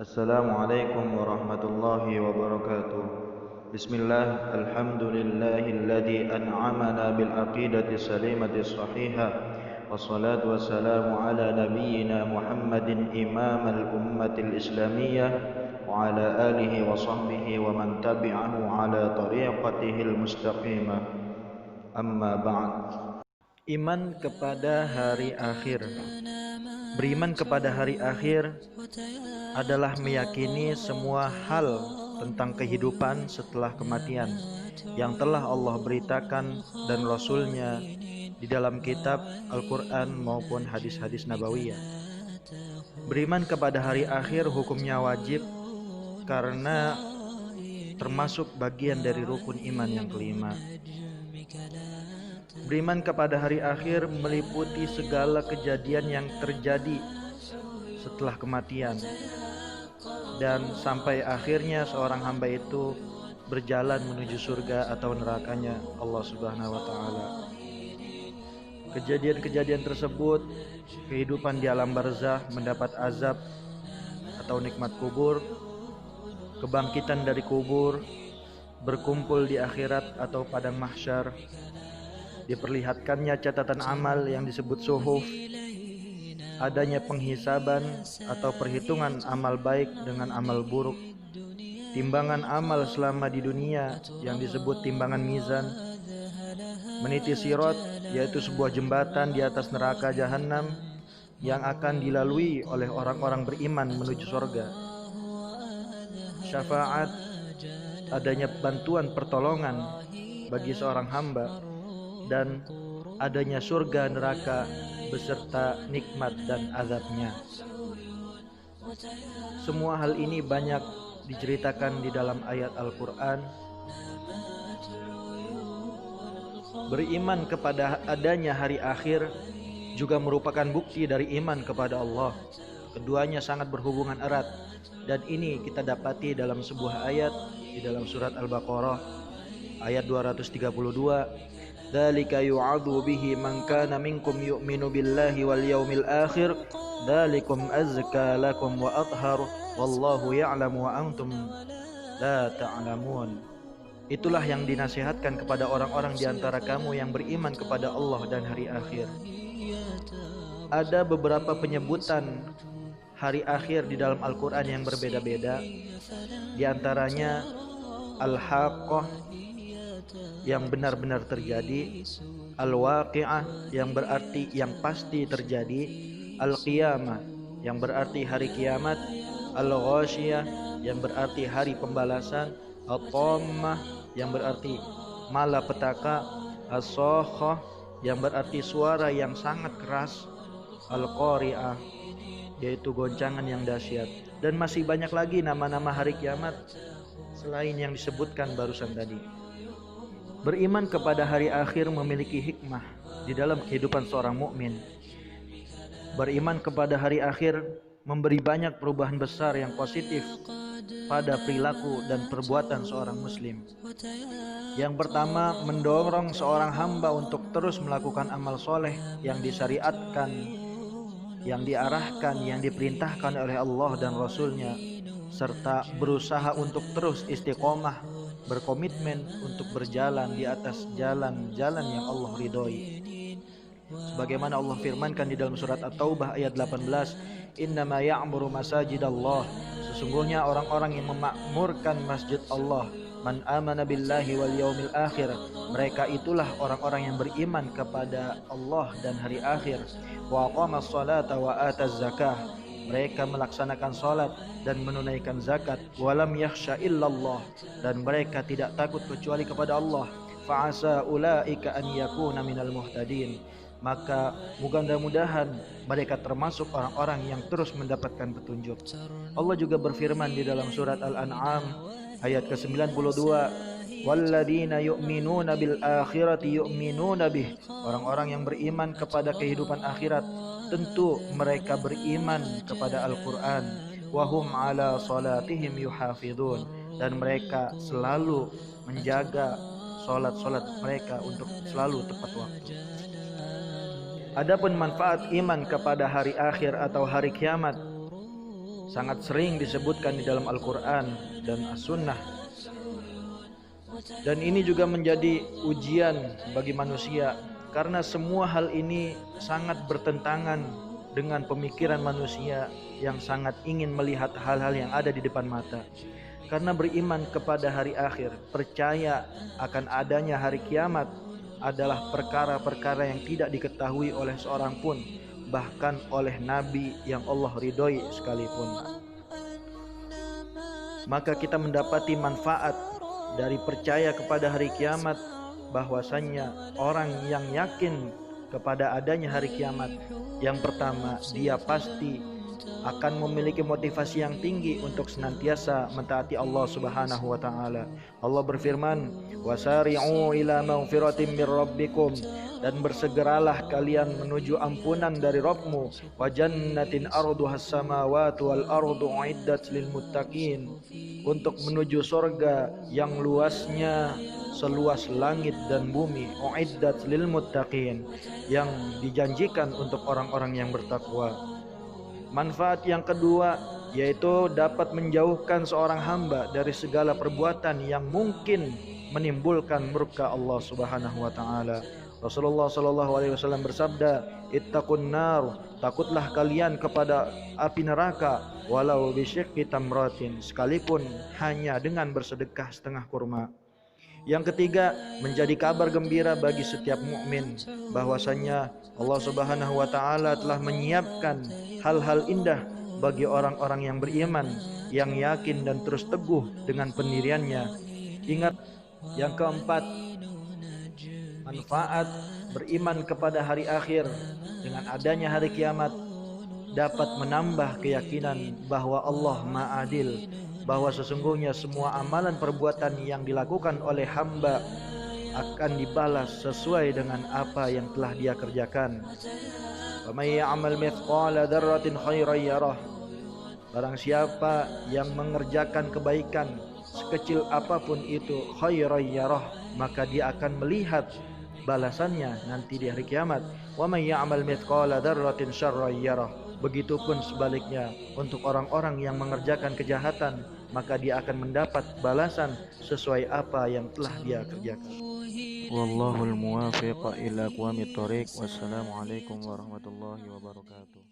Assalamualaikum warahmatullahi wabarakatuh. Bismillah, alhamdulillahilladzi an'amana bil aqidati salimati sahihah. Wassalatu wassalamu ala nabiyyina Muhammadin imamal ummatil islamiyah wa ala alihi wa sahbihi wa man tabi'ahu ala tariqatihil mustaqimah. Amma ba'd. Iman kepada hari akhir. Beriman kepada hari akhir adalah meyakini semua hal tentang kehidupan setelah kematian yang telah Allah beritakan dan Rasul-Nya di dalam kitab Al-Quran maupun hadis-hadis Nabawiyah. Beriman kepada hari akhir hukumnya wajib karena termasuk bagian dari rukun iman yang kelima. Beriman kepada hari akhir meliputi segala kejadian yang terjadi setelah kematian dan sampai akhirnya seorang hamba itu berjalan menuju surga atau nerakanya Allah Subhanahu wa taala. Kejadian-kejadian tersebut, kehidupan di alam barzah, mendapat azab atau nikmat kubur, kebangkitan dari kubur, berkumpul di akhirat atau padang mahsyar, diperlihatkannya catatan amal yang disebut suhuf, adanya penghisaban atau perhitungan amal baik dengan amal buruk, timbangan amal selama di dunia yang disebut timbangan mizan, meniti sirat yaitu sebuah jembatan di atas neraka jahanam yang akan dilalui oleh orang-orang beriman menuju surga, syafaat, adanya bantuan pertolongan bagi seorang hamba, dan adanya surga neraka beserta nikmat dan azabnya. Semua hal ini banyak diceritakan di dalam ayat Al-Quran. Beriman kepada adanya hari akhir juga merupakan bukti dari iman kepada Allah. Keduanya sangat berhubungan erat, dan ini kita dapati dalam sebuah ayat di dalam surat Al-Baqarah ayat 232. Dzalika yu'adzu bihi man kana minkum yu'minu billahi wal yaumil akhir dzalikum azka lakum wa athhar wallahu ya'lamu wa antum la ta'lamun. Itulah yang dinasihatkan kepada orang-orang di antara kamu yang beriman kepada Allah dan hari akhir. Ada beberapa penyebutan hari akhir di dalam Al-Quran yang berbeda-beda. Di antaranya Al-Haqqah yang benar-benar terjadi, Al-Waqi'ah yang berarti yang pasti terjadi, Al-Qiyamah yang berarti hari kiamat, Al-Ghashiyah yang berarti hari pembalasan, At-Tammah yang berarti malapetaka, As-Sakhah yang berarti suara yang sangat keras, Al-Qari'ah yaitu goncangan yang dahsyat, dan masih banyak lagi nama-nama hari kiamat selain yang disebutkan barusan tadi. Beriman kepada hari akhir memiliki hikmah di dalam kehidupan seorang mukmin. Beriman kepada hari akhir memberi banyak perubahan besar yang positif pada perilaku dan perbuatan seorang muslim. Yang pertama, mendorong seorang hamba untuk terus melakukan amal soleh yang disyariatkan, yang diarahkan, yang diperintahkan oleh Allah dan Rasul-Nya, serta berusaha untuk terus istiqomah, berkomitmen untuk berjalan di atas jalan-jalan yang Allah ridhoi. Sebagaimana Allah firmankan di dalam surat At-Taubah ayat 18, "Innama ya'muru masajidallah." Sesungguhnya orang-orang yang memakmurkan masjid Allah, man amana billahi wal yaumil akhir, mereka itulah orang-orang yang beriman kepada Allah dan hari akhir, wa aqamas salata wa ataz zakah, mereka melaksanakan salat dan menunaikan zakat, walam yakhsha illallah, dan mereka tidak takut kecuali kepada Allah, fa'asa ulaika an yakuna minal muhtadin, maka mudah-mudahan mereka termasuk orang-orang yang terus mendapatkan petunjuk. Allah juga berfirman di dalam surat Al-An'am ayat ke-92, walladzina yu'minuna bil akhirati yu'minuna bih, orang-orang yang beriman kepada kehidupan akhirat tentu mereka beriman kepada Al-Quran, wahum ala salatihim yuhafidun, dan mereka selalu menjaga salat-salat mereka untuk selalu tepat waktu. Adapun manfaat iman kepada hari akhir atau hari kiamat, sangat sering disebutkan di dalam Al-Quran dan As-Sunnah. Dan ini juga menjadi ujian bagi manusia, karena semua hal ini sangat bertentangan dengan pemikiran manusia yang sangat ingin melihat hal-hal yang ada di depan mata. Karena beriman kepada hari akhir, percaya akan adanya hari kiamat adalah perkara-perkara yang tidak diketahui oleh seorang pun, bahkan oleh Nabi yang Allah ridhoi sekalipun. Maka kita mendapati manfaat dari percaya kepada hari kiamat, bahwasannya orang yang yakin kepada adanya hari kiamat, yang pertama, dia pasti akan memiliki motivasi yang tinggi untuk senantiasa mentaati Allah Subhanahu wa taala. Allah berfirman, "Wasari'u ila maghfiratin mir rabbikum," dan bersegeralah kalian menuju ampunan dari Rabbmu, wa jannatin arduhas samawati wal ardu uiddat lil muttaqin, untuk menuju surga yang luasnya seluas langit dan bumi, uiddat lil muttaqin, yang dijanjikan untuk orang-orang yang bertakwa. Manfaat yang kedua yaitu dapat menjauhkan seorang hamba dari segala perbuatan yang mungkin menimbulkan murka Allah Subhanahu wa taala. Rasulullah sallallahu alaihi wasallam bersabda, "Ittaqun nar," takutlah kalian kepada api neraka, walau bisyiqqi tamratin, sekalipun hanya dengan bersedekah setengah kurma. Yang ketiga, menjadi kabar gembira bagi setiap mukmin bahwasannya Allah Subhanahu wa taala telah menyiapkan hal-hal indah bagi orang-orang yang beriman, yang yakin dan terus teguh dengan pendiriannya. Ingat, yang keempat, manfaat beriman kepada hari akhir dengan adanya hari kiamat dapat menambah keyakinan bahwa Allah Maha Adil, bahwa sesungguhnya semua amalan perbuatan yang dilakukan oleh hamba akan dibalas sesuai dengan apa yang telah dia kerjakan. Wa may ya'mal mithqala dzarratin khairan yarah. Barang siapa yang mengerjakan kebaikan sekecil apapun itu, khairan yarah, maka dia akan melihat balasannya nanti di hari kiamat. Wa may ya'mal mithqala dzarratin syarran yarah. Begitupun sebaliknya, untuk orang-orang yang mengerjakan kejahatan, maka dia akan mendapat balasan sesuai apa yang telah dia kerjakan. Wallahul muwaffiq ila aqwamit thoriq. Wassalamualaikum warahmatullahi wabarakatuh.